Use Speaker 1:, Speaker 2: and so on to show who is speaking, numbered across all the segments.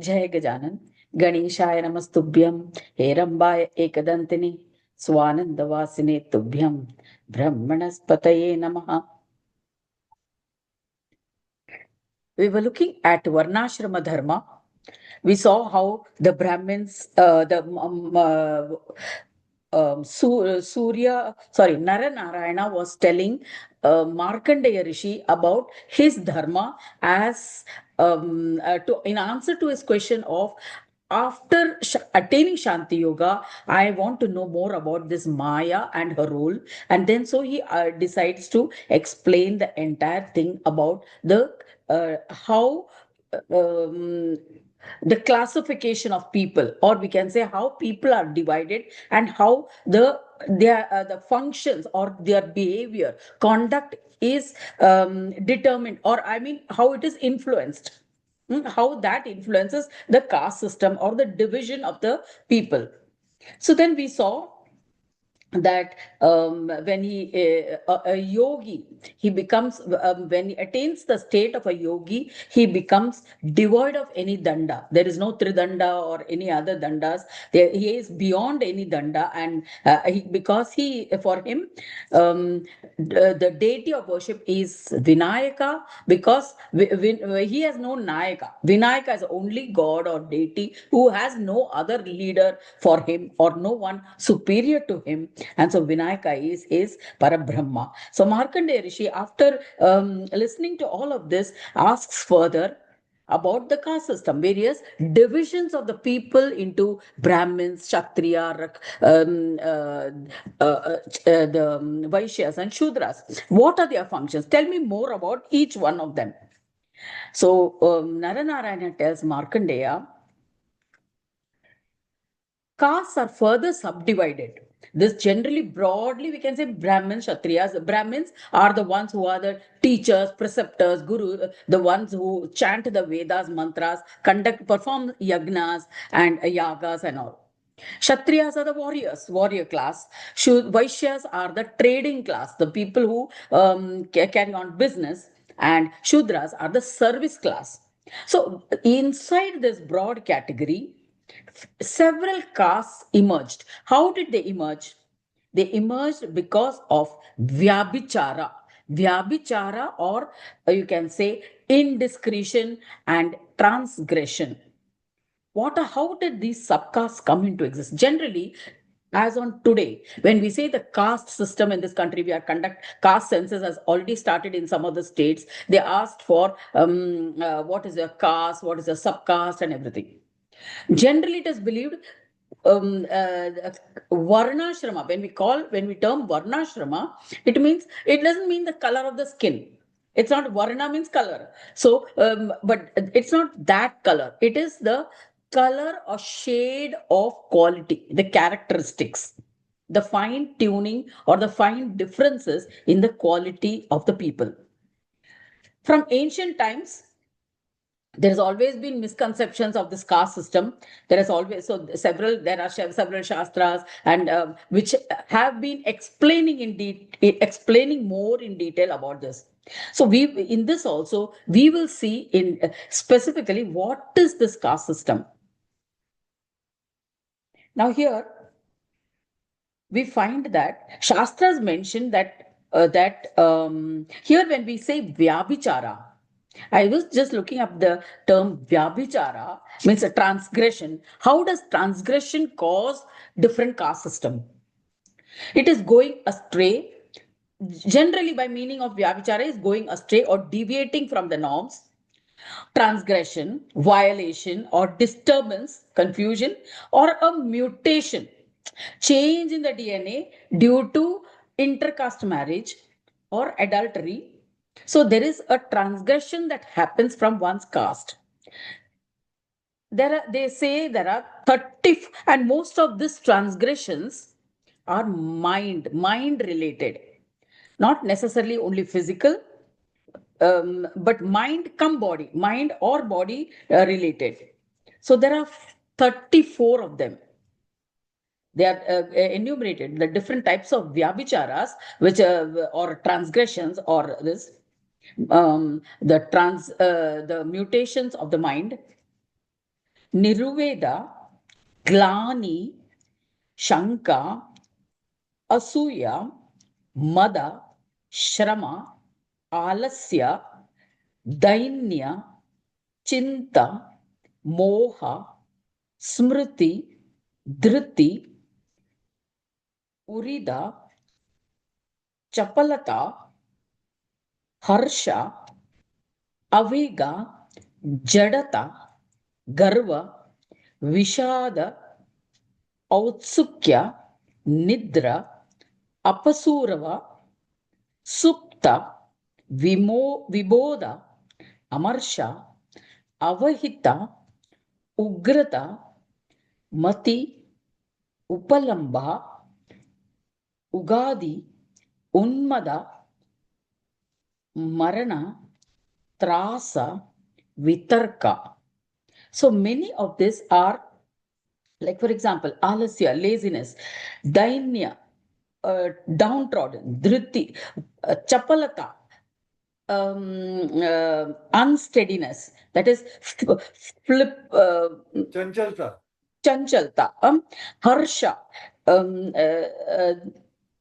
Speaker 1: जय गजानन गणेशाय नमस्तुभ्यं हेरंबाय एकदंतिनि स्वानंदवासिने तुभ्यं ब्रह्मणस्पतये नमः. We were looking at Varnashrama Dharma. We saw how the Brahmins, Narayana was telling Markandeya Rishi about his dharma as in answer to his question of after attaining Shanti Yoga, I want to know more about this Maya and her role. And then so he decides to explain the entire thing about the how um, the classification of people, or we can say how people are divided and how the functions or their behavior conduct is determined, or I mean how it is influenced. How that influences the caste system or the division of the people. So then we saw that when a yogi, he becomes, when he attains the state of a yogi, he becomes devoid of any danda. There is no tridanda or any other dandas. He is beyond any danda, and because for him, the deity of worship is Vinayaka, because he has no Nayaka. Vinayaka is only God or deity who has no other leader for him or no one superior to him. And so Vinayaka is Parabrahma. So Markandeya Rishi, after listening to all of this, asks further about the caste system, various divisions of the people into Brahmins, Kshatriya, the Vaishyas and Shudras. What are their functions? Tell me more about each one of them. So Narayana tells Markandeya, castes are further subdivided. This generally, broadly, we can say Brahmins, Kshatriyas. Brahmins are the ones who are the teachers, preceptors, guru, the ones who chant the Vedas, mantras, perform yagnas and yagas and all. Kshatriyas are the warriors, warrior class. Vaishyas are the trading class, the people who carry on business. And Shudras are the service class. So, inside this broad category, several castes emerged. How did they emerge? They emerged because of Vyabhichara. Vyabhichara, or you can say indiscretion and transgression. How did these subcastes come into existence? Generally, as on today, when we say the caste system in this country, we are conduct caste census has already started in some of the states. They asked for what is a caste, what is a subcaste, and everything. Generally, it is believed varnashrama. When we term varnashrama, it doesn't mean the color of the skin. It's not varna means color. So, but it's not that color. It is the color or shade of quality, the characteristics, the fine tuning or the fine differences in the quality of the people. From ancient times, there has always been misconceptions of this caste system. There are several shastras and which have been explaining more in detail about this. So we in this also we will see in specifically what is this caste system. Now here we find that shastras mention that here when we say vyabhichara, I was just looking up the term vyabhichara, means a transgression. How does transgression cause different caste system? It is going astray. Generally, by meaning of vyabhichara is going astray or deviating from the norms, transgression, violation, or disturbance, confusion, or a mutation, change in the DNA due to intercaste marriage or adultery. So there is a transgression that happens from one's caste. They say there are 30, and most of these transgressions are mind related, not necessarily only physical, but mind or body related. So there are 34 of them. They are enumerated, the different types of vyabhicharas, which or transgressions, or this the mutations of the mind, Niruveda, Glani, Shanka, Asuya, Mada, Shrama, Alasya, Dainya, Chinta, Moha, Smriti, Dhriti, Urida, Chapalata, Harsha, Avega, Jadata, Garva, Vishada, Autsukya, Nidra, Apasurava, Supta, Viboda, Amarsha, Avahita, Ugrata, Mati, Upalamba, Ugadi, Unmada, Marana, Trasa, Vitarka. So many of these are, like for example, alasya, laziness, dainya, downtrodden, dhriti, chapalata, unsteadiness, that is flip,
Speaker 2: Chanchalta.
Speaker 1: chanchalta, harsha,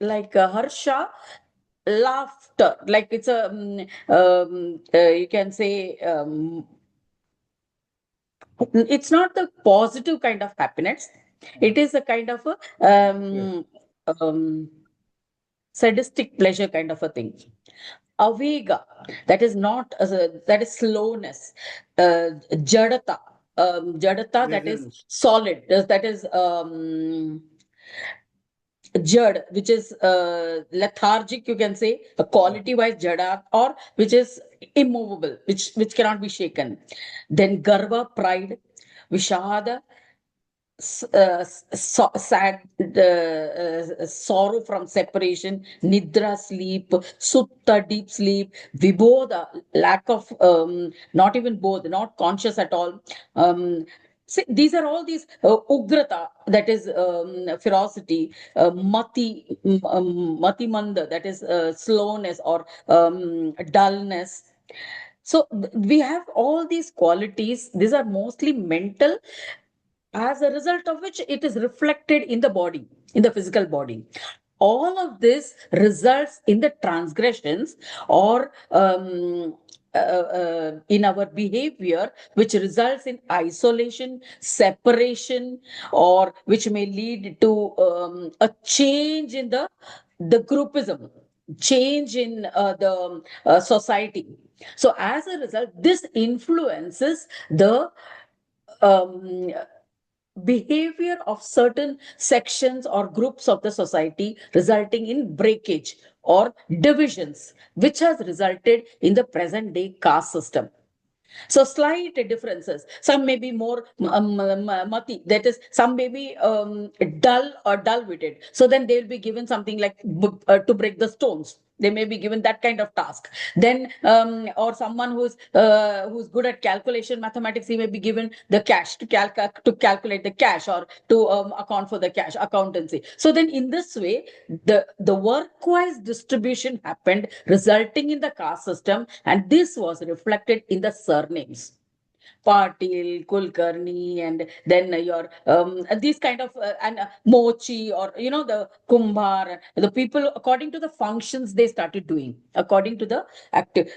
Speaker 1: like harsha, laughter, like it's a, you can say, it's not the positive kind of happiness. It is a kind of a um, sadistic pleasure kind of a thing. Avega, that is not that is slowness. Jadata, jadata, that is
Speaker 2: Laziness.
Speaker 1: solid. That is jad, which is lethargic. You can say a quality wise jada, or which is immovable, which cannot be shaken. Then garva, pride. Vishada, sad, sorrow from separation, nidra, sleep, sutta, deep sleep, vibodha, lack of, not even both, not conscious at all. See, these are all these ugrata, that is ferocity, mati manda, that is slowness or dullness. So we have all these qualities. These are mostly mental, as a result of which it is reflected in the body, in the physical body. All of this results in the transgressions, or in our behavior, which results in isolation, separation, or which may lead to a change in the groupism, change in the society. So as a result, this influences the um, behavior of certain sections or groups of the society, resulting in breakage or divisions, which has resulted in the present day caste system. So slight differences. Some may be more mati. That is, some may be dull or dull-witted. So then they will be given something like to break the stones. They may be given that kind of task. Then, or someone who's good at calculation, mathematics, he may be given the cash to calculate the cash, or to account for the cash, accountancy. So then, in this way, the work-wise distribution happened, resulting in the caste system, and this was reflected in the surnames. Patil, Kulkarni, and then your these kind of and Mochi, or the Kumbhar, the people, according to the functions they started doing, according to the active.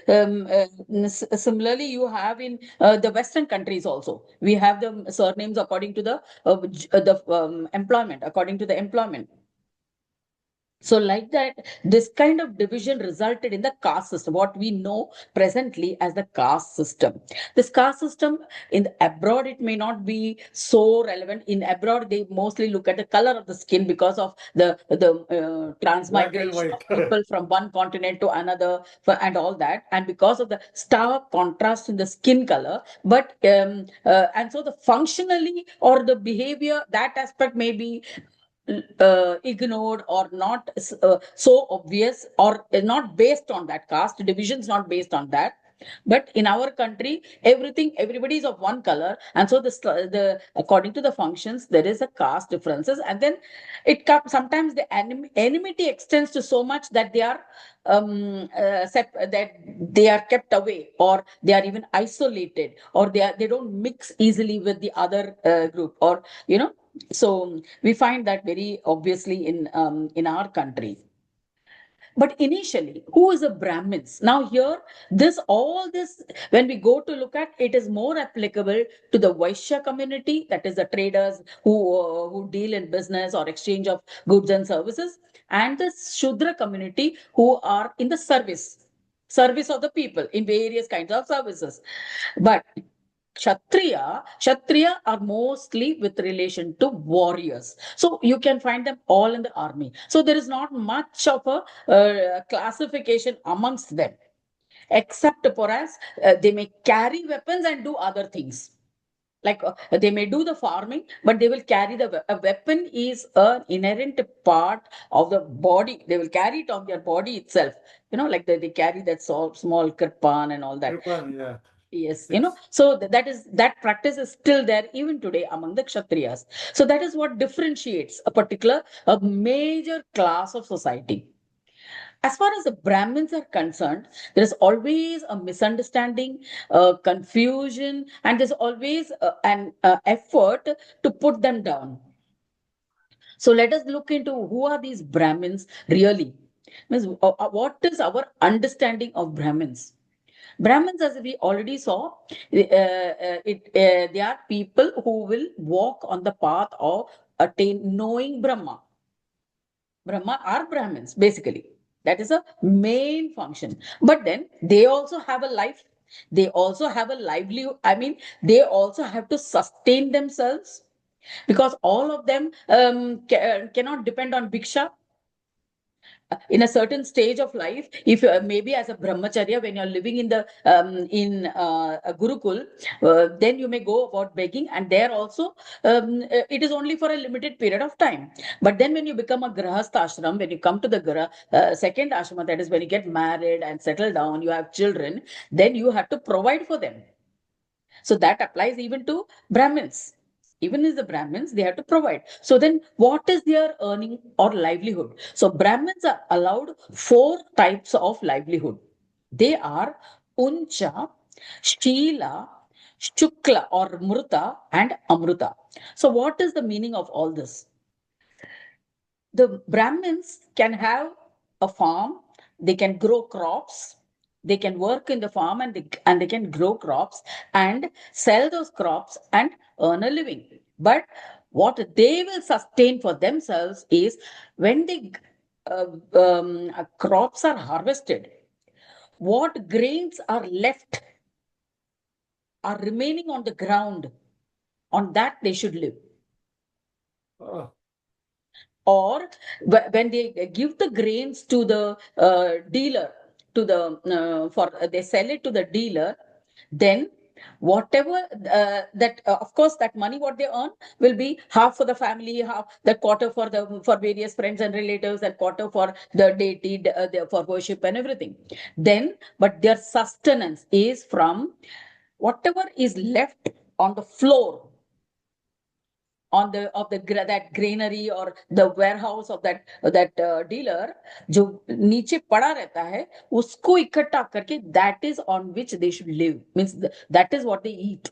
Speaker 1: Similarly, you have in the Western countries also. We have the surnames according to the employment, according to the employment. So, like that, this kind of division resulted in the caste system, what we know presently as the caste system. This caste system in the abroad, it may not be so relevant. In abroad, they mostly look at the color of the skin because of the
Speaker 2: Black and
Speaker 1: transmigration of
Speaker 2: white.
Speaker 1: people from one continent to another, and all that, and because of the stark contrast in the skin color. But and so the functionally or the behavior, that aspect may be ignored, or not so obvious, or not based on that caste divisions, not based on that. But in our country, everything, everybody is of one color, and so the according to the functions, there is a caste differences, and then it comes sometimes the enmity extends to so much that they are that they are kept away, or they are even isolated, or they don't mix easily with the other group, or so we find that very obviously in our country. But initially, who is a Brahmins? Now here, all this, when we go to look at, it is more applicable to the Vaishya community, that is the traders who deal in business or exchange of goods and services, and the Shudra community who are in the service of the people in various kinds of services. But Kshatriya are mostly with relation to warriors. So you can find them all in the army. So there is not much of a classification amongst them, except for us, they may carry weapons and do other things. Like they may do the farming, but they will carry a weapon is an inherent part of the body. They will carry it on their body itself. Like they carry that small kirpan and all that.
Speaker 2: Kripan, yeah.
Speaker 1: Yes,
Speaker 2: Yes.
Speaker 1: so that practice is still there even today among the Kshatriyas. So that is what differentiates a major class of society. As far as the Brahmins are concerned, there is always a misunderstanding, confusion, and there's always an effort to put them down. So let us look into who are these Brahmins really. Means, what is our understanding of Brahmins? Brahmins, as we already saw, they are people who will walk on the path of attain knowing Brahma. Brahma are Brahmins, basically. That is a main function. But then they also have a life. They also have a livelihood. I mean, they also have to sustain themselves, because all of them cannot depend on bhiksha in a certain stage of life. If maybe as a brahmacharya, when you're living in a gurukul, then you may go about begging, and there also it is only for a limited period of time. But then when you become a grahastha ashram, when you come to the second ashrama, that is when you get married and settle down, you have children, then you have to provide for them. So that applies even to Brahmins. Even as the Brahmins, they have to provide. So then, what is their earning or livelihood? So Brahmins are allowed four types of livelihood. They are Uncha, Shila, Shukla or Mruta, and Amruta. So, what is the meaning of all this? The Brahmins can have a farm, they can grow crops, they can work in the farm, and they can grow crops and sell those crops and earn a living. But what they will sustain for themselves is when the crops are harvested, what grains are left, are remaining on the ground, on that they should live.
Speaker 2: Oh,
Speaker 1: Or when they give the grains to the dealer, to the for they sell it to the dealer, then whatever that of course that money what they earn will be half for the family, half the quarter for various friends and relatives, and quarter for the deity, for worship and everything. Then but their sustenance is from whatever is left on the floor, on the of the that granary or the warehouse of that dealer, जो नीचे पड़ा रहता है, उसको इकट्ठा करके, that is on which they should live. Means that is what they eat.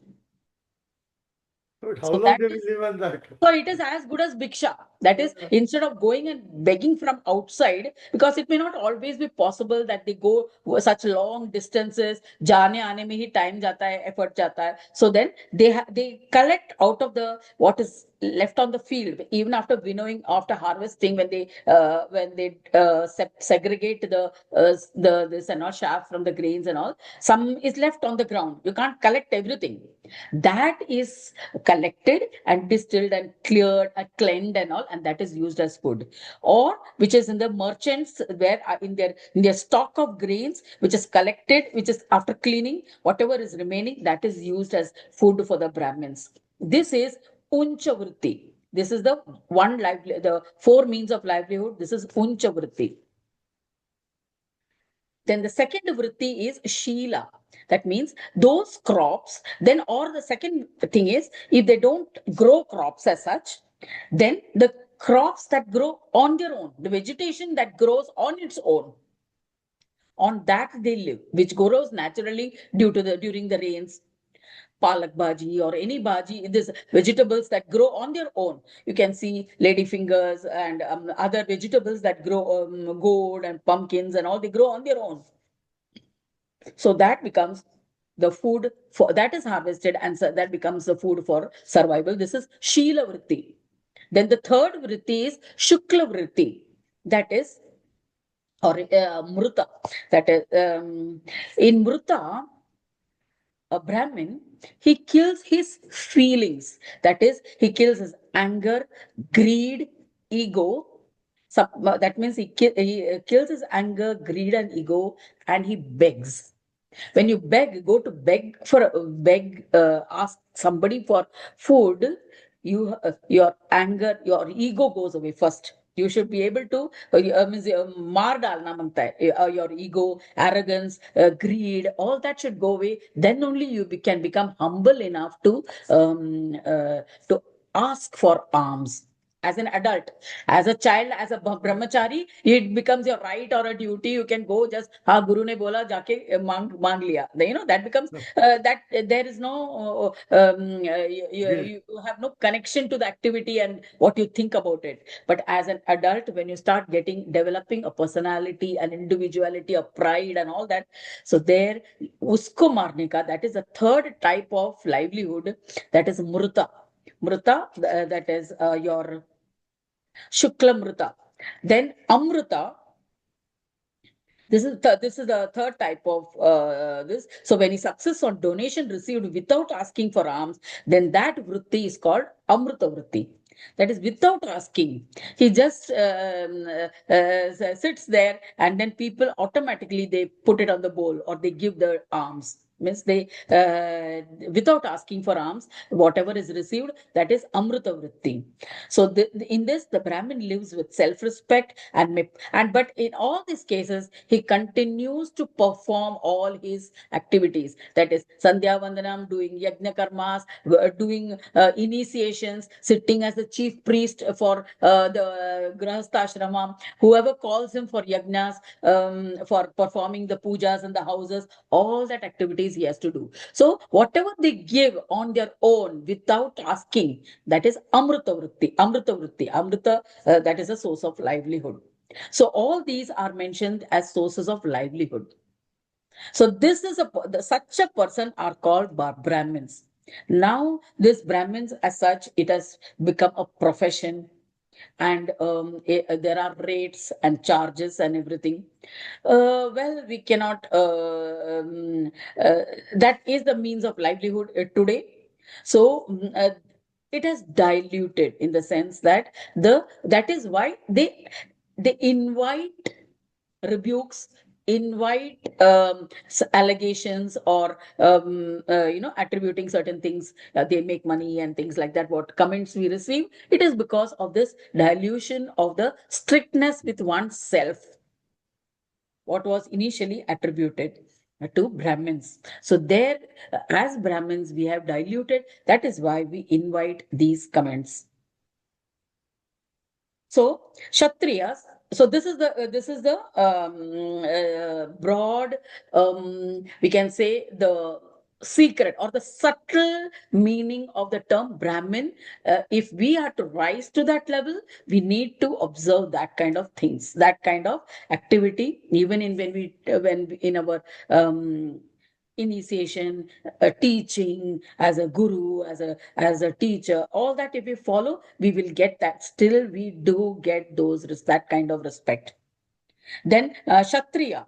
Speaker 2: but how
Speaker 1: So
Speaker 2: long
Speaker 1: that
Speaker 2: they will
Speaker 1: is
Speaker 2: live on that?
Speaker 1: so it is as good as bhiksha. That is, instead of going and begging from outside, because it may not always be possible that they go such long distances. जाने आने में ही time जाता है, effort जाता है. So then they collect out of the what is left on the field, even after winnowing, after harvesting, when they segregate the this and all chaff from the grains and all. Some is left on the ground. You can't collect everything. That is collected and distilled and cleared and cleansed and all, and that is used as food. Or which is in the merchants, where in their stock of grains, which is collected, which is after cleaning, whatever is remaining, that is used as food for the Brahmins. This is unchavritti. This is the four means of livelihood. This is unchavritti. Then the second vritti is Sheela. That means those crops, then, or the second thing is, if they don't grow crops as such, then the crops that grow on their own, the vegetation that grows on its own, on that they live, which grows naturally due to the during the rains. Palak bhaji or any bhaji, these vegetables that grow on their own. You can see lady fingers and other vegetables that grow, gourd and pumpkins and all, they grow on their own. So that becomes the food for that is harvested, and so that becomes the food for survival. This is Sheela Vritti. Then the third Vritti is Shukla Vritti. That is, or Mruta. That is, in Mruta, a Brahmin, he kills his feelings. That is, he kills his anger, greed, ego. That means he kills his anger, greed, and ego, and he begs. When you beg, go to ask somebody for food, your anger, your ego goes away first. You should be able to means maar dalna mangta hai. Your ego, arrogance, greed, all that should go away. Then only you can become humble enough to ask for alms as an adult. As a child, as a brahmachari, it becomes your right or a duty. You can go just, ha, guru ne bola, jaake mang liya. That becomes, that there is no,
Speaker 2: Guilt.
Speaker 1: you have no connection to the activity and what you think about it. But as an adult, when you start developing a personality, an individuality, a pride and all that, so there, usko marne ka, that is the third type of livelihood, that is mruta. Mruta, that is your Shuklamruta. Then Amruta, this is the third type of this. So when he success on donation received without asking for alms, then that vritti is called Amruta vritti. That is without asking. He just sits there, and then people automatically they put it on the bowl or they give the alms. Means they without asking for alms, whatever is received, that is Amruta vritti. So in this, the Brahmin lives with self-respect and but in all these cases, he continues to perform all his activities. That is Sandhya Vandanam, doing yajna karmas, doing initiations, sitting as the chief priest for the Grahastha whoever calls him for yajnas, for performing the pujas in the houses, all that activities he has to do. So whatever they give on their own without asking, that is Amrita Vritti. Amrita Vritti. Amrita, that is a source of livelihood. So all these are mentioned as sources of livelihood. So this is such a person are called Brahmins. Now this Brahmins as such, it has become a profession, and there are rates and charges and everything. Well, we cannot, that is the means of livelihood today. So it has diluted in the sense that that is why they invite rebukes, invite allegations, or attributing certain things, they make money and things like that, what comments we receive, it is because of this dilution of the strictness with oneself, what was initially attributed to Brahmins. So there, as Brahmins, we have diluted. That is why we invite these comments. So Kshatriyas. So this is the broad, we can say, the secret or the subtle meaning of the term Brahmin. If we are to rise to that level, we need to observe that kind of things, that kind of activity, even in when in our initiation, teaching, as a guru, as a teacher, all that if we follow, we will get that. Still, we do get that kind of respect. Then Kshatriya,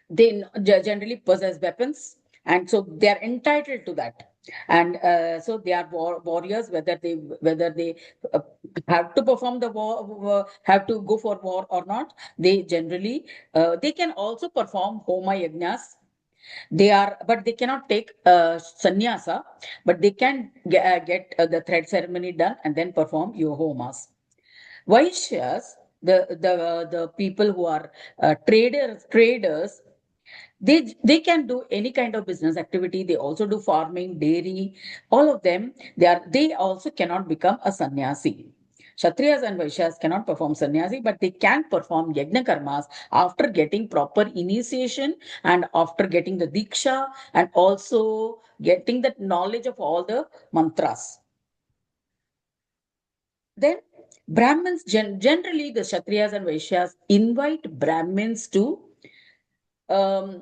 Speaker 1: they generally possess weapons, and so they are entitled to that. And so they are warriors, whether they uh, have to perform the war, have to go for war or not. They generally, they can also perform homa yajnas. They are, but they cannot take sannyasa, but they can get the thread ceremony done and then perform your homas. Vaishyas, the people who are traders, they can do any kind of business activity. They also do farming, dairy, all of them. They also cannot become a sannyasi. Kshatriyas and Vaishyas cannot perform sannyasi, but they can perform yajna karmas after getting proper initiation and after getting the diksha and also getting that knowledge of all the mantras. Then Brahmins, generally the Kshatriyas and Vaishyas invite Brahmins um,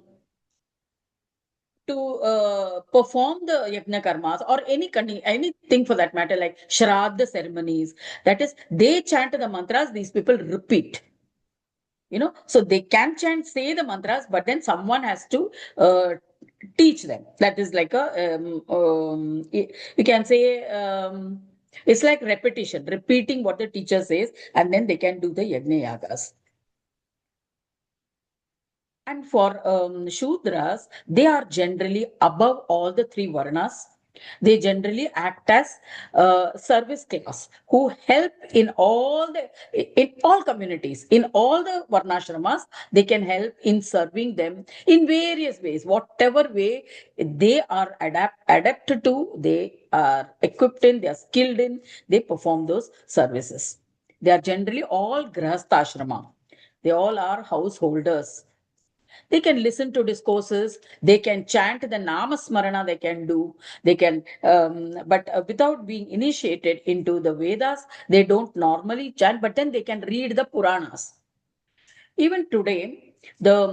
Speaker 1: to perform the yajna karmas or anything for that matter, like shraddha ceremonies. That is, they chant the mantras, these people repeat. So they can chant, say the mantras, but then someone has to teach them. That is like you can say, it's like repetition, repeating what the teacher says, and then they can do the yajna yagas. And for Shudras, they are generally above all the three Varnas. They generally act as service class who help in all communities, in all the Varnashramas. They can help in serving them in various ways, whatever way they are adapted to, they are equipped in, they are skilled in, they perform those services. They are generally all Grahastha. They all are householders. They can listen to discourses, they can chant the namasmarana, they can do, they can, but without being initiated into the Vedas, they don't normally chant, but then they can read the Puranas. Even today, the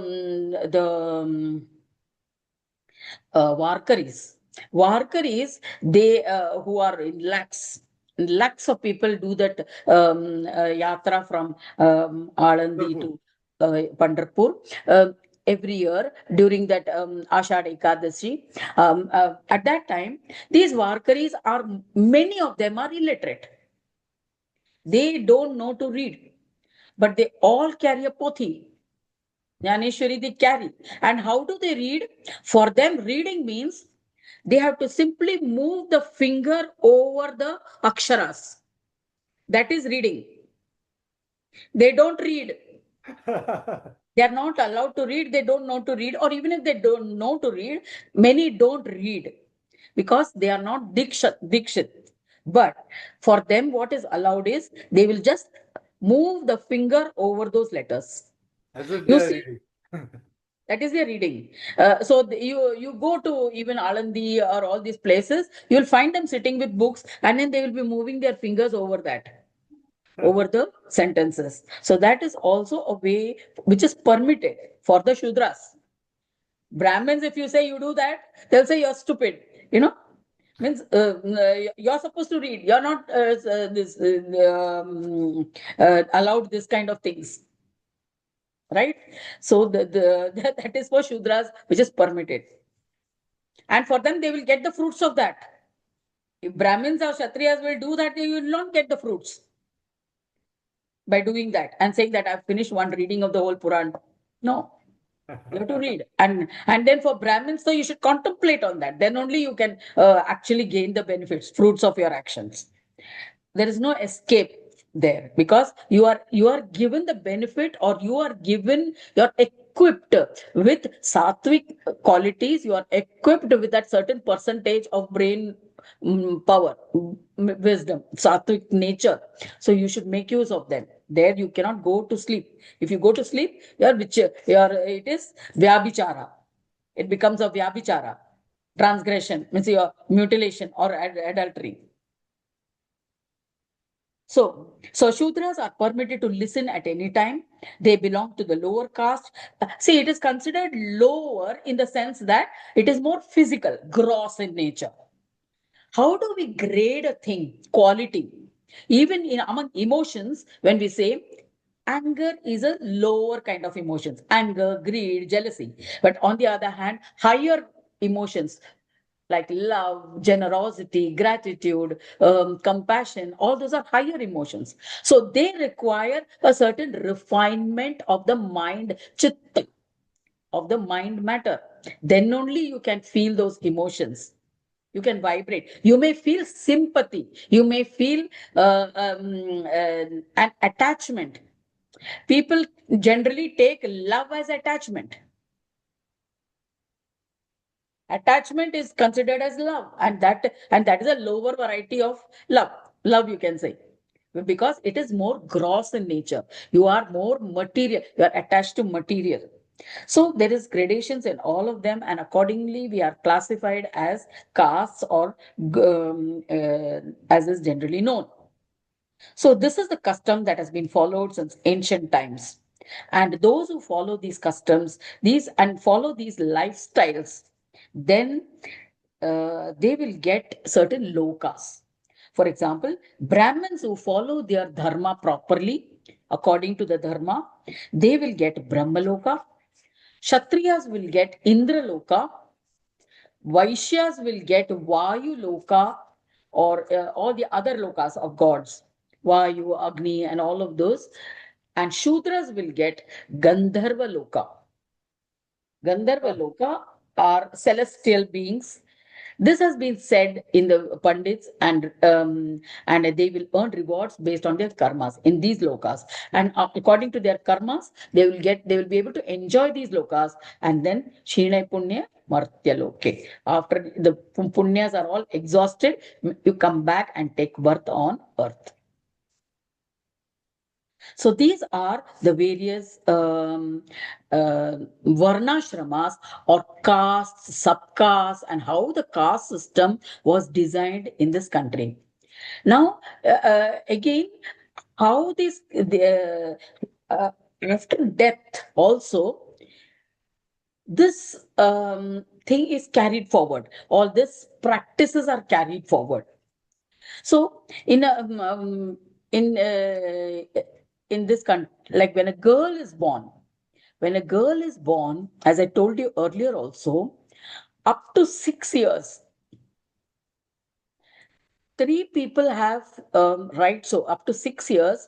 Speaker 1: Warkaris. Warkaris, they who are in lakhs. Lakhs of people do that yatra from Alandi
Speaker 2: Wonderful.
Speaker 1: to Pandharpur every year during that Ashad Ekadashi. At that time, these Warkaris are, many of them are illiterate. They don't know to read, but they all carry a pothi. Jnaneshwari they carry. And how do they read? For them, reading means they have to simply move the finger over the aksharas. That is reading. They don't read. They are not allowed to read. They don't know to read. Or even if they don't know to read, many don't read because they are not dikshit. But for them, what is allowed is they will just move the finger over those letters.
Speaker 2: As if they
Speaker 1: You
Speaker 2: are
Speaker 1: see,
Speaker 2: reading.
Speaker 1: that is their reading. You go to even Alandi or all these places, you'll find them sitting with books, and then they will be moving their fingers over that, over the sentences. So that is also a way which is permitted for the Shudras. Brahmins, if you say you do that, they'll say you're stupid. You know, means you're supposed to read. You're not allowed this kind of things, right? So that is for Shudras, which is permitted. And for them, they will get the fruits of that. If Brahmins or Kshatriyas will do that, they will not get the fruits by doing that and saying that I've finished one reading of the whole Puran. No, you have to read. And then for Brahmins, so you should contemplate on that. Then only you can actually gain the benefits, fruits of your actions. There is no escape there because you are given the benefit, or you're equipped with sattvic qualities. You are equipped with that certain percentage of brain power, wisdom, sattvic nature. So you should make use of them. There you cannot go to sleep. If you go to sleep, it is vyabhichara. It becomes a vyabhichara. Transgression means your mutilation or adultery. So Shudras are permitted to listen at any time. They belong to the lower caste. See, it is considered lower in the sense that it is more physical, gross in nature. How do we grade a thing? Quality. Even in among emotions, when we say anger is a lower kind of emotions, anger, greed, jealousy. But on the other hand, higher emotions like love, generosity, gratitude, compassion, all those are higher emotions. So they require a certain refinement of the mind, chitta, of the mind matter. Then only you can feel those emotions. You can vibrate. You may feel sympathy. You may feel an attachment. People generally take love as attachment. Attachment is considered as love, and that is a lower variety of love. Love, you can say, because it is more gross in nature. You are more material. You are attached to material. So there is gradations in all of them, and accordingly we are classified as castes, or as is generally known. So this is the custom that has been followed since ancient times. And those who follow these customs, these and follow these lifestyles, then they will get certain lokas. For example, Brahmins who follow their dharma properly, according to the dharma, they will get Brahmaloka. Kshatriyas will get Indraloka. Vaishyas will get Vayu Loka, or all the other lokas of gods, Vayu, Agni, and all of those. And Shudras will get Gandharva Loka. Gandharva
Speaker 2: Ah,
Speaker 1: Loka are celestial beings. This has been said in the Pandits, and they will earn rewards based on their karmas in these lokas. And according to their karmas, they will be able to enjoy these lokas. And then Shinai Punya Martya Loke. After the punyas are all exhausted, you come back and take birth on earth. So these are the various varnashramas, or castes, subcastes, and how the caste system was designed in this country. Now, again, how after death also, this thing is carried forward. All these practices are carried forward. So in this country, like when a girl is born, as I told you earlier also, up to 6 years, three people have right. So up to 6 years,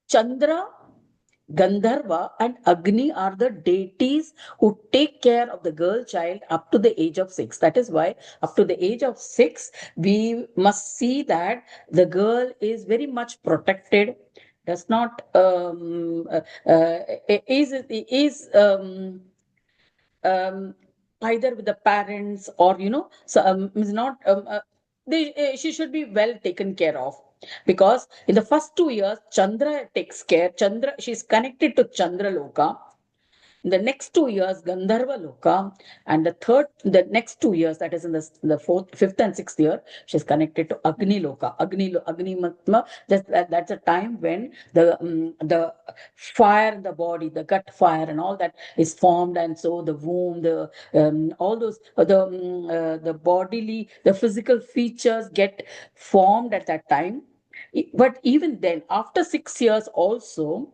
Speaker 1: Chandra, Gandharva, and Agni are the deities who take care of the girl child up to the age of 6. That is why, up to the age of 6, we must see that the girl is very much protected, does not is um, either with the parents, or so, is not she should be well taken care of, because in the first 2 years Chandra takes care. Chandra, she's connected to Chandra Loka. In the next 2 years, Gandharva Loka, and the next 2 years, that is in the fourth, fifth, and sixth year, she's connected to Agni Loka. Agni Matma. That's a time when the fire in the body, the gut fire, and all that is formed, and so the womb, the all those the bodily, the physical features get formed at that time. But even then, after 6 years, also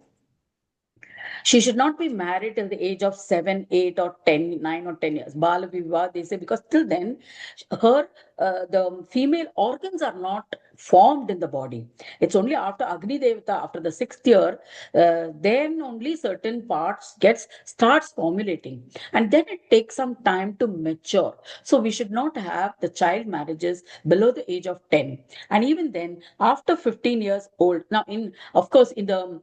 Speaker 1: she should not be married till the age of 7, 8, or 10, 9 or 10 years. Bala Vivah, they say, because till then, the female organs are not formed in the body. It's only after Agni Devata, after the 6th year, then only certain parts starts formulating. And then it takes some time to mature. So we should not have the child marriages below the age of 10. And even then, after 15 years old, now of course, in the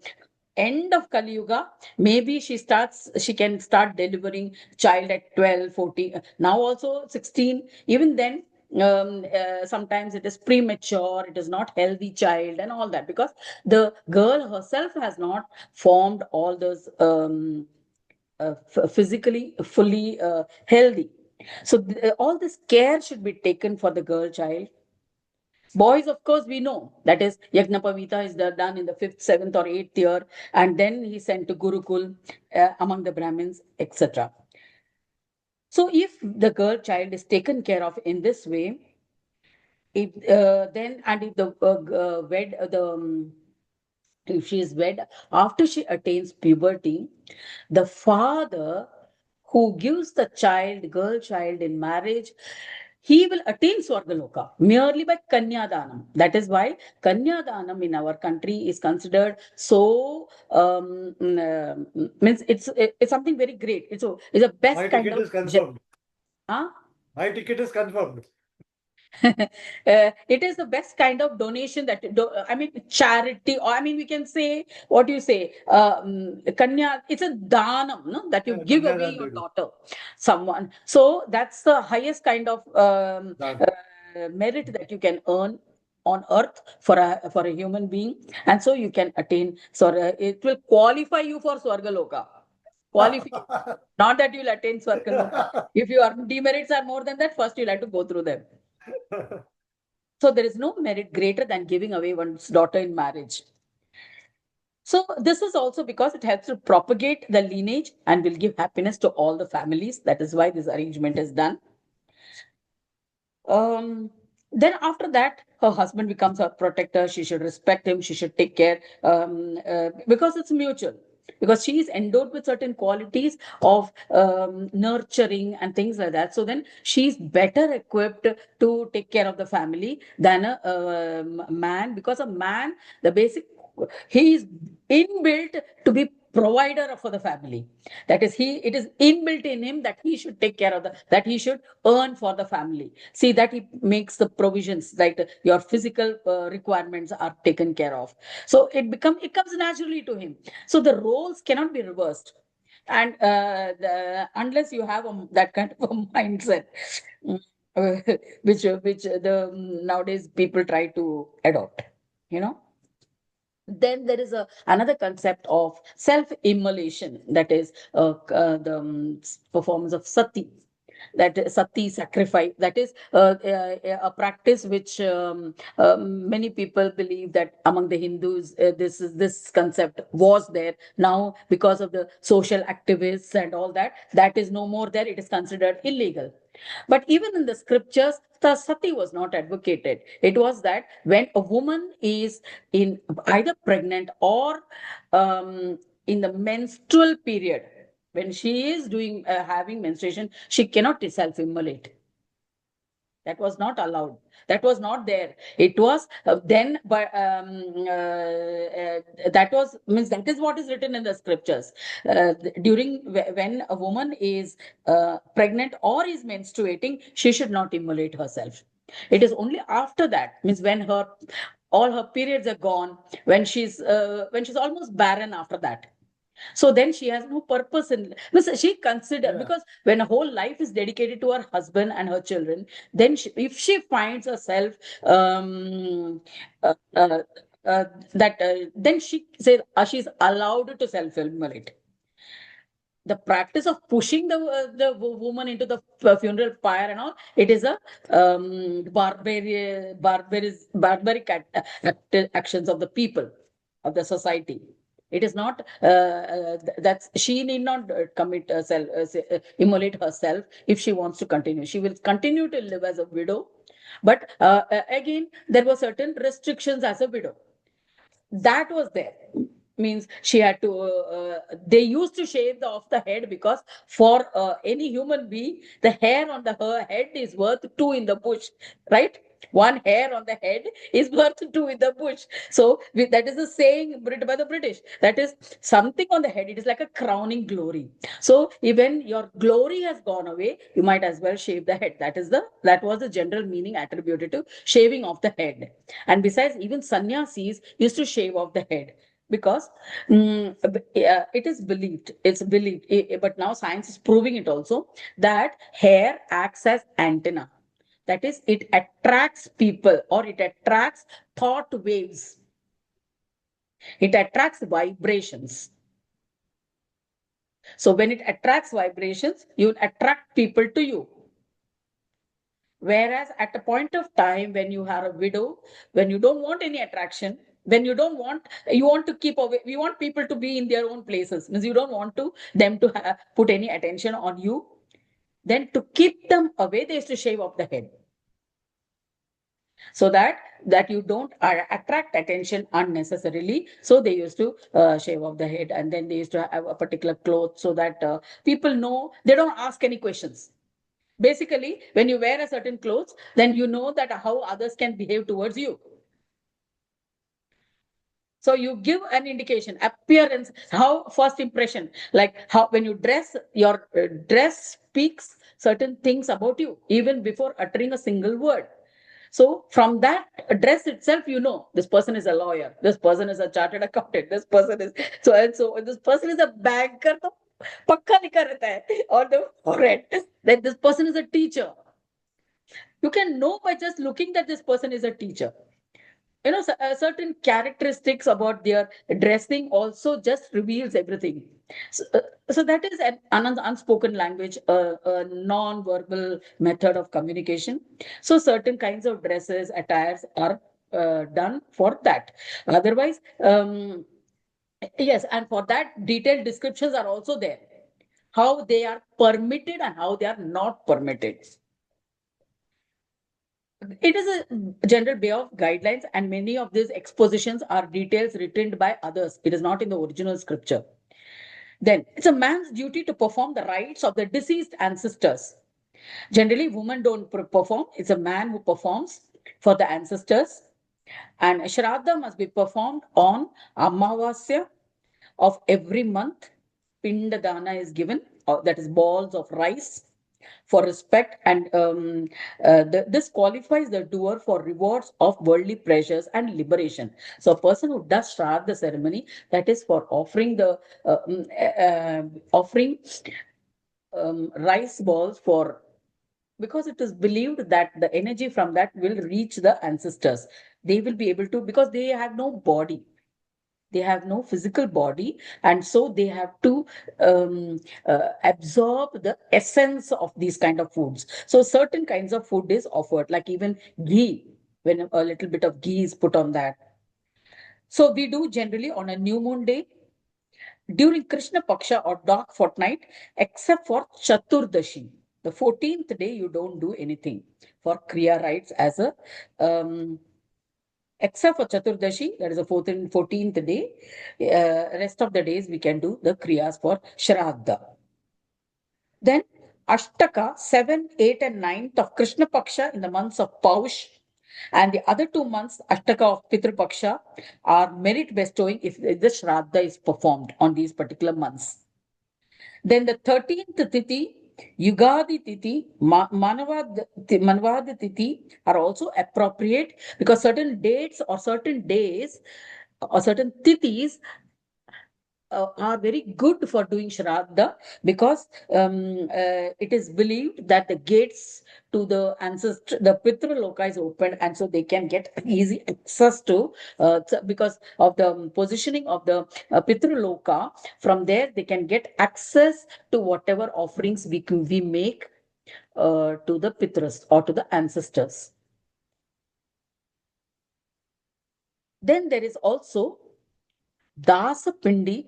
Speaker 1: end of Kali Yuga, maybe she can start delivering child at 12, 14, now also 16. Even then, sometimes it is premature, it is not healthy child, and all that, because the girl herself has not formed all those physically fully healthy. So all this care should be taken for the girl child. Boys, of course, we know that is Yagnapavita is done in the fifth, seventh, or 8th year, and then he's sent to Gurukul among the Brahmins, etc. So, if the girl child is taken care of in this way, if then and if the wed the if she is wed after she attains puberty, the father who gives the girl child in marriage, he will attain Swargaloka merely by Kanyadanam. That is why Kanyadanam in our country is considered so, means it's something very great. It's a
Speaker 2: my
Speaker 1: best kind
Speaker 2: ticket
Speaker 1: of
Speaker 2: is confirmed.
Speaker 1: huh?
Speaker 2: My ticket is confirmed.
Speaker 1: It is the best kind of donation that I mean charity, or I mean we can say what you say, kanya. It's a danam, no, that you give away
Speaker 3: Kanyadan
Speaker 1: your
Speaker 3: Dedu.
Speaker 1: daughter, someone. So that's the highest kind of
Speaker 3: Done.
Speaker 1: merit that you can earn on earth for a human being, and so you can attain. So it will qualify you for Swargaloka. Qualification. Not that you'll attain Swargaloka. If your demerits are more than that, first you'll have to go through them. So there is no merit greater than giving away one's daughter in marriage. So this is also because it helps to propagate the lineage and will give happiness to all the families. That is why this arrangement is done. Um, then after that, her husband becomes her protector. She should respect him. She should take care because it's mutual. Because she is endowed with certain qualities of nurturing and things like that. So then she's better equipped to take care of the family than a man. Because a man, the basic, he is inbuilt to be provider for the family. That is, it is inbuilt in him that he should take care of that he should earn for the family. See that he makes the provisions, like your physical requirements are taken care of. So it comes naturally to him. So the roles cannot be reversed. And unless you have that kind of a mindset, mm, which the nowadays people try to adopt, you know. Then there is another concept of self-immolation, that is the performance of sati, that sati sacrifice, that is a practice which many people believe that among the Hindus this concept was there. Now because of the social activists and all that, that is no more there, it is considered illegal. But even in the scriptures, the sati was not advocated. It was that when a woman is in either pregnant or in the menstrual period, when she is doing having menstruation, she cannot self-immolate. That was not allowed. That was not there. It was then, but that was means that is what is written in the scriptures. During when a woman is pregnant or is menstruating, she should not immolate herself. It is only after that, means when her all her periods are gone, when she's almost barren after that, so then she has no purpose in, because she consider,
Speaker 3: Yeah.
Speaker 1: because when a whole life is dedicated to her husband and her children, then if she finds herself um, uh, uh, that then she says she's allowed to self-immolate. The practice of pushing the woman into the funeral pyre and all, it is a barbaric actions of the people, of the society. It is not that's she need not commit self immolate herself. If she wants to continue, she will continue to live as a widow, but again there were certain restrictions as a widow. That was there, means she had to they used to shave off the head, because for any human being, the hair on the her head is worth two in the bush, right? One hair on the head is worth two in the bush. So that is a saying by the British, that is something on the head, it is like a crowning glory. So even your glory has gone away, you might as well shave the head. That was the general meaning attributed to shaving off the head. And besides, even sannyasis used to shave off the head, because it's believed, but now science is proving it also, that hair acts as antenna. That is, it attracts people, or it attracts thought waves. It attracts vibrations. So when it attracts vibrations, you attract people to you. Whereas at a point of time when you are a widow, when you don't want any attraction, when you want to keep away, you want people to be in their own places, means you don't want to them to put any attention on you. Then to keep them away, they used to shave off the head, so that you don't attract attention unnecessarily. So they used to shave off the head, and then they used to have a particular cloth, so that people know, they don't ask any questions. Basically, when you wear a certain clothes, then you know that how others can behave towards you. So you give an indication, appearance, how first impression, like how when you dress, your dress speaks certain things about you, even before uttering a single word. So from that dress itself, you know, this person is a lawyer, this person is a chartered accountant, this person is so and so, this person is a banker. तो पक्का लिखा रहता है on the forehead that this person is a teacher. You can know by just looking that this person is a teacher. You know, certain characteristics about their dressing also just reveals everything. So that is an unspoken language, a non-verbal method of communication. So certain kinds of dresses, attires are done for that. Otherwise, yes, and for that, detailed descriptions are also there. How they are permitted and how they are not permitted. It is a general way of guidelines, and many of these expositions are details written by others. It is not in the original scripture. Then it's a man's duty to perform the rites of the deceased ancestors. Generally, women don't perform, it's a man who performs for the ancestors. And Shraddha must be performed on Amavasya of every month. Pinda Dana is given, that is balls of rice for respect, and this qualifies the doer for rewards of worldly pleasures and liberation. So a person who does Shraddha ceremony, that is for offering the offering rice balls for, because it is believed that the energy from that will reach the ancestors. They will be able to, because they have no body, they have no physical body, and so they have to absorb the essence of these kind of foods. So certain kinds of food is offered, like even ghee, when a little bit of ghee is put on that. So we do generally on a new moon day, during Krishna Paksha or dark fortnight, except for Chaturdashi. The 14th day, you don't do anything for Kriya rites as a except for Chaturdashi, that is the 14th day. Rest of the days we can do the Kriyas for Shraddha. Then Ashtaka, 7, 8, and 9th of Krishna Paksha in the months of Paush, and the other 2 months, Ashtaka of Pitru Paksha, are merit bestowing if the Shraddha is performed on these particular months. Then the 13th Tithi, Yugadi Tithi, Manavad Tithi are also appropriate, because certain dates or certain days or certain tithis are very good for doing Shraddha, because it is believed that the gates to the ancestor, the Pitra Loka is open, and so they can get easy access to, because of the positioning of the Pitra Loka. From there, they can get access to whatever offerings we make to the Pitras or to the ancestors. Then there is also Dasa Pindi,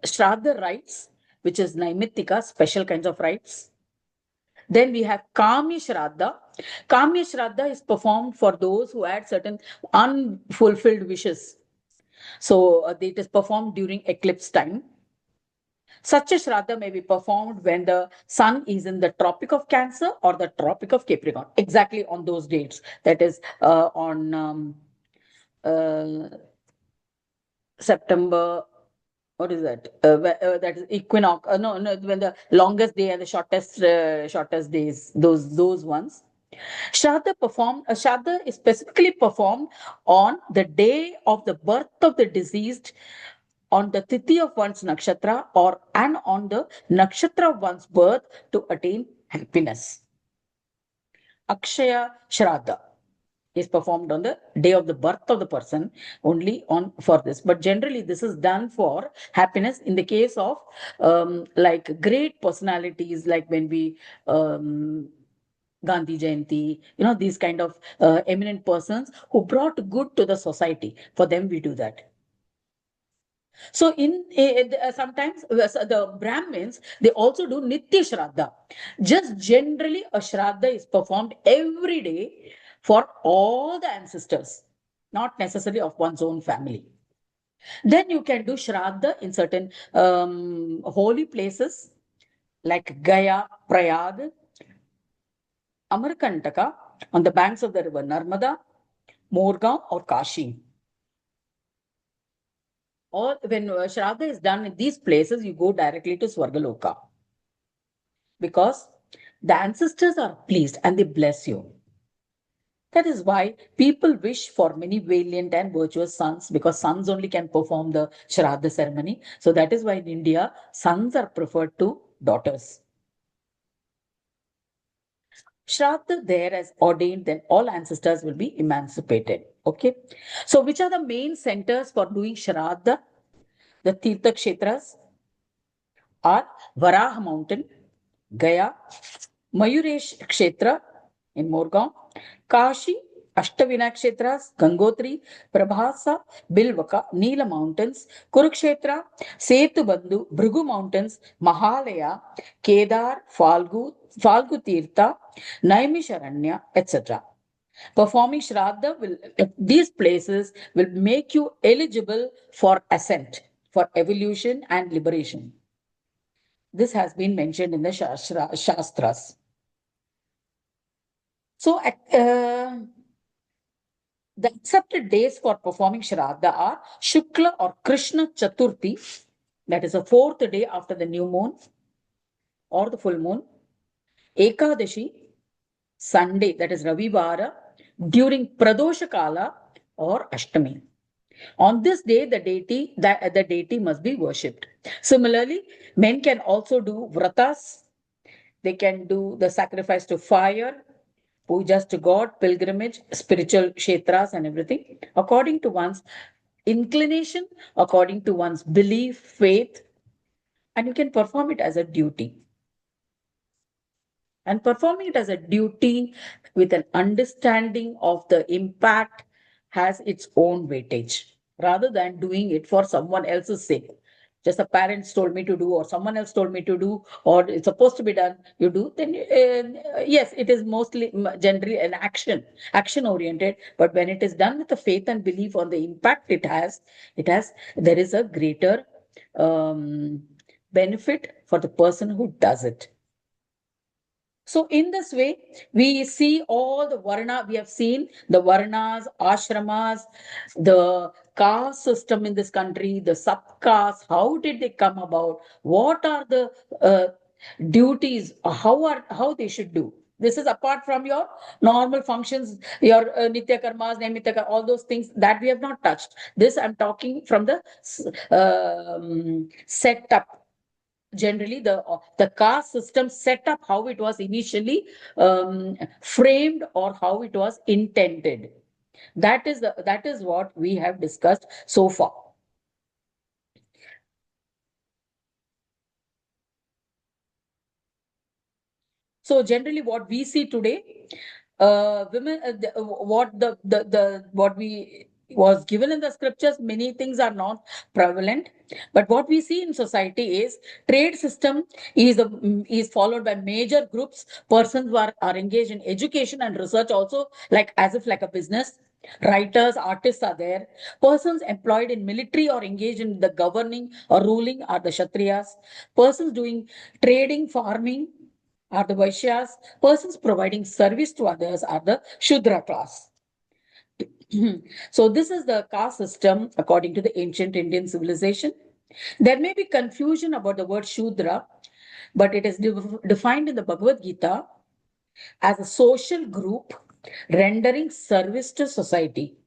Speaker 1: Shraddha rites, which is Naimittika, special kinds of rites. Then we have Kami Shraddha. Kami Shraddha is performed for those who had certain unfulfilled wishes. So it is performed during eclipse time. Such a Shraddha may be performed when the sun is in the Tropic of Cancer or the Tropic of Capricorn, exactly on those dates. That is on uh, September, what is that? That is equinox. No, no, when the longest day and the shortest days, those ones. Shraddha is specifically performed on the day of the birth of the deceased, on the tithi of one's nakshatra, or and on the nakshatra of one's birth to attain happiness. Akshaya Shraddha is performed on the day of the birth of the person, only on for this, but generally this is done for happiness. In the case of like great personalities, like when we Gandhi Jayanti, these kind of eminent persons who brought good to the society, for them we do that. So in sometimes the Brahmins, they also do Nitya Shraddha. Just generally a Shraddha is performed every day for all the ancestors, not necessarily of one's own family. Then you can do Shraddha in certain holy places like Gaya, Prayag, Amarkantaka, on the banks of the river Narmada, Morgaon, or Kashi. Or when Shraddha is done in these places, you go directly to Swargaloka, because the ancestors are pleased and they bless you. That is why people wish for many valiant and virtuous sons, because sons only can perform the Shraddha ceremony. So that is why in India, sons are preferred to daughters. Shraddha there as ordained, then all ancestors will be emancipated. Okay. So which are the main centers for doing Shraddha? The Tirtha Kshetras are Varaha Mountain, Gaya, Mayuresh Kshetra in Morgaon, Kashi, Ashtavinayak Kshetras, Gangotri, Prabhasa, Bilvaka, Neela Mountains, Kurukshetra, Setubandhu, Bhrigu Mountains, Mahalaya, Kedar, Falgu Tirtha, Naimisharanya, etc. Performing Shraddha will, these places will make you eligible for ascent, for evolution and liberation. This has been mentioned in the Shastras. So, the accepted days for performing Shraddha are Shukla or Krishna Chaturthi, that is the fourth day after the new moon or the full moon, Ekadashi, Sunday, that is Ravivara, during Pradosha Kala or Ashtami. On this day, the deity must be worshipped. Similarly, men can also do vratas. They can do the sacrifice to fire, pujas to God, pilgrimage, spiritual kshetras, and everything according to one's inclination, according to one's belief, faith, and you can perform it as a duty. And performing it as a duty with an understanding of the impact has its own weightage rather than doing it for someone else's sake. Just the parents told me to do, or someone else told me to do, or it's supposed to be done, you do, then yes, it is mostly generally an action oriented. But when it is done with the faith and belief on the impact there is a greater um, benefit for the person who does it. So in this way, we see all the varna, we have seen the varnas, ashramas, the caste system in this country, the subcaste, how did they come about? What are the duties? How they should do? This is apart from your normal functions, your nitya karmas, naimitya all those things that we have not touched. This I'm talking from the setup. Generally the caste system set up, how it was initially framed or how it was intended. That is what we have discussed so far. So generally, what we see today, women, what we was given in the scriptures, many things are not prevalent. But what we see in society is trade system is followed by major groups, persons who are engaged in education and research also, like as if like a business. Writers, artists are there. Persons employed in military or engaged in the governing or ruling are the Kshatriyas. Persons doing trading, farming are the Vaishyas. Persons providing service to others are the Shudra class. So, this is the caste system according to the ancient Indian civilization. There may be confusion about the word Shudra, but it is defined in the Bhagavad Gita as a social group rendering service to society.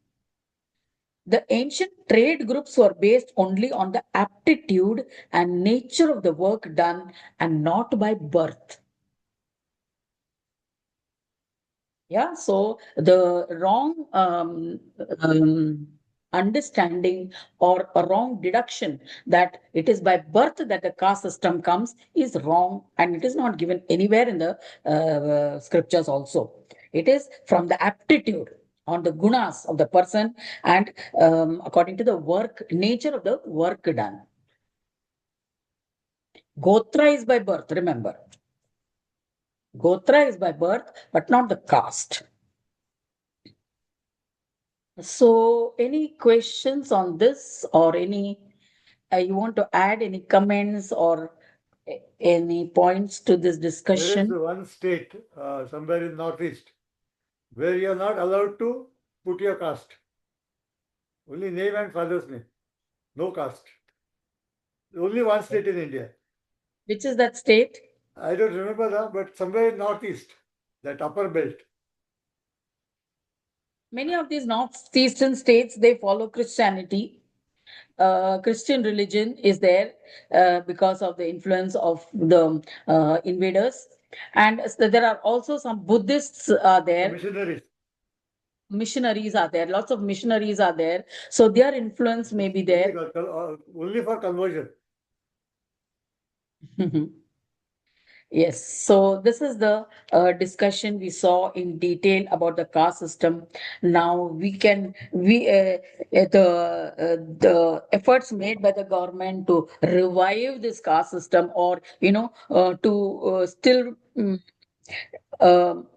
Speaker 1: The ancient trade groups were based only on the aptitude and nature of the work done and not by birth. Yeah, so the wrong understanding or a wrong deduction that it is by birth that the caste system comes is wrong, and it is not given anywhere in the scriptures also. It is from the aptitude on the gunas of the person and according to the work, nature of the work done. Gotra is by birth, remember. Gotra is by birth, but not the caste. So, any questions on this, or any you want to add any comments or any points to this
Speaker 2: There is
Speaker 1: discussion?
Speaker 2: one state somewhere in Northeast where you are not allowed to put your caste. Only name and father's name. No caste. Only one state in India.
Speaker 1: Which is that state?
Speaker 2: I don't remember that, but somewhere in Northeast, that upper belt.
Speaker 1: Many of these northeastern states, they follow Christianity. Christian religion is there because of the influence of the invaders, and there are also some Buddhists are
Speaker 2: The
Speaker 1: there,
Speaker 2: missionaries.
Speaker 1: missionaries are there, lots of missionaries are there, so their influence may
Speaker 2: It's
Speaker 1: be there.
Speaker 2: only for conversion.
Speaker 1: Yes, so this is the discussion we saw in detail about the caste system. Now the efforts made by the government to revive this caste system, or to still um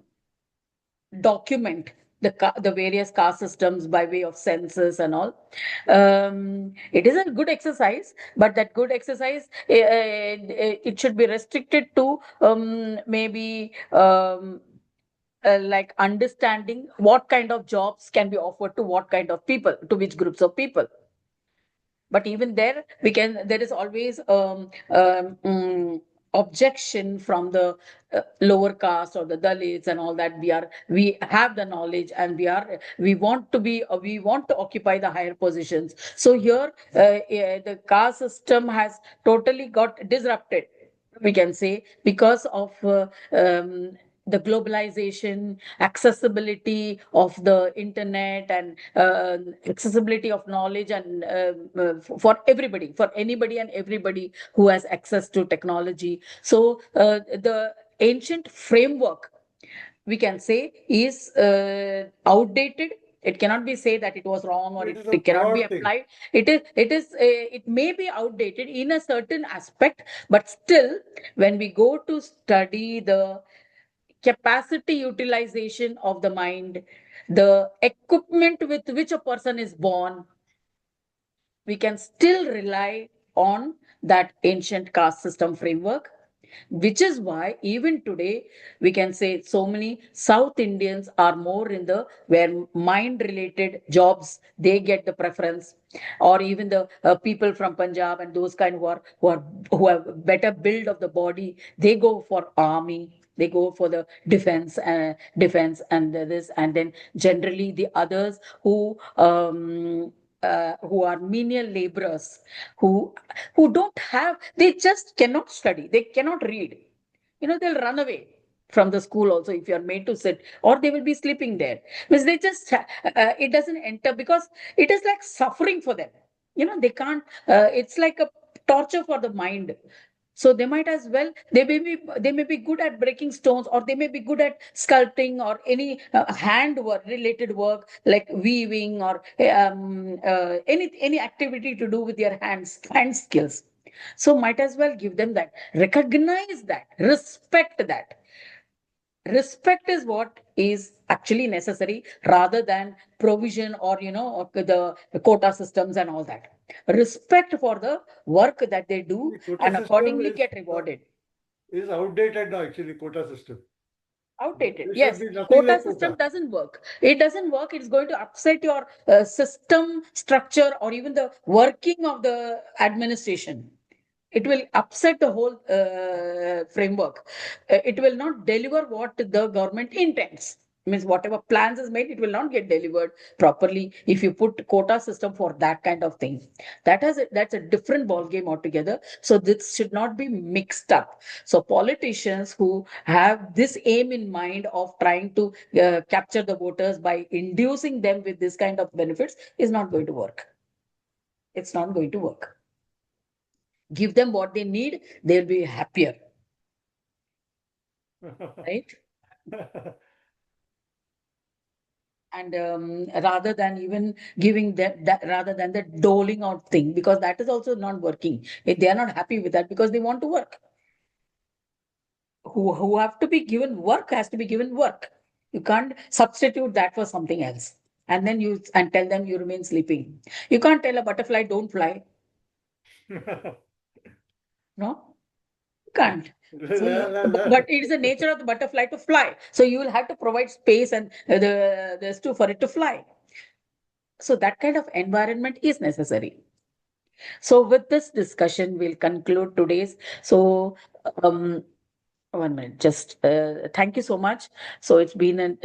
Speaker 1: document the various caste systems by way of census and all. It is a good exercise, but that good exercise, it should be restricted to maybe like understanding what kind of jobs can be offered to what kind of people, to which groups of people. But even there, there is always objection from the lower caste or the Dalits and all that. We have the knowledge, and we want to occupy the higher positions. So here, the caste system has totally got disrupted, we can say, because of the globalization, accessibility of the internet, and accessibility of knowledge, and for everybody, for anybody and everybody who has access to technology. So the ancient framework, we can say, is outdated. It cannot be said that it was wrong, or
Speaker 2: It is a
Speaker 1: it cannot be
Speaker 2: broad thing.
Speaker 1: applied. It may be outdated in a certain aspect, but still, when we go to study the capacity utilization of the mind, the equipment with which a person is born, we can still rely on that ancient caste system framework, which is why even today we can say so many South Indians are more in the where mind related jobs, they get the preference, or even the people from Punjab and those kind who have better build of the body, they go for army, they go for the defense and this, and then generally the others who are menial laborers, who don't have, they just cannot study, they cannot read, they'll run away from the school also if you're made to sit, or they will be sleeping there because it doesn't enter, because it is like suffering for them. They can't, it's like a torture for the mind. So they might as well, they may be good at breaking stones, or they may be good at sculpting, or any hand work related work like weaving, or any activity to do with your hand skills. So might as well give them that, recognize that, respect that. Respect is what is actually necessary, rather than provision, or the quota systems and all that. Respect for the work that they do,
Speaker 2: The quota
Speaker 1: and
Speaker 2: system
Speaker 1: accordingly get rewarded.
Speaker 2: is outdated now. Actually, quota system.
Speaker 1: Outdated,
Speaker 2: There should
Speaker 1: yes.
Speaker 2: be nothing
Speaker 1: Quota
Speaker 2: like
Speaker 1: system
Speaker 2: quota.
Speaker 1: doesn't work. It doesn't work. It's going to upset your system structure, or even the working of the administration. It will upset the whole framework. It will not deliver what the government intends. Means whatever plans is made, it will not get delivered properly if you put quota system for that kind of thing. That's a different ball game altogether. So this should not be mixed up. So politicians who have this aim in mind of trying to capture the voters by inducing them with this kind of benefits is not going to work. It's not going to work. Give them what they need, they'll be happier, right? And rather than even giving that, rather than the doling out thing, because that is also not working. If they are not happy with that, because they want to work, who have to be given work has to be given work. You can't substitute that for something else, and then tell them you remain sleeping. You can't tell a butterfly don't fly. No, can't. So, but it is the nature of the butterfly to fly. So you will have to provide space and the stew for it to fly. So that kind of environment is necessary. So with this discussion, we'll conclude today's. So um, 1 minute, just thank you so much. So it's been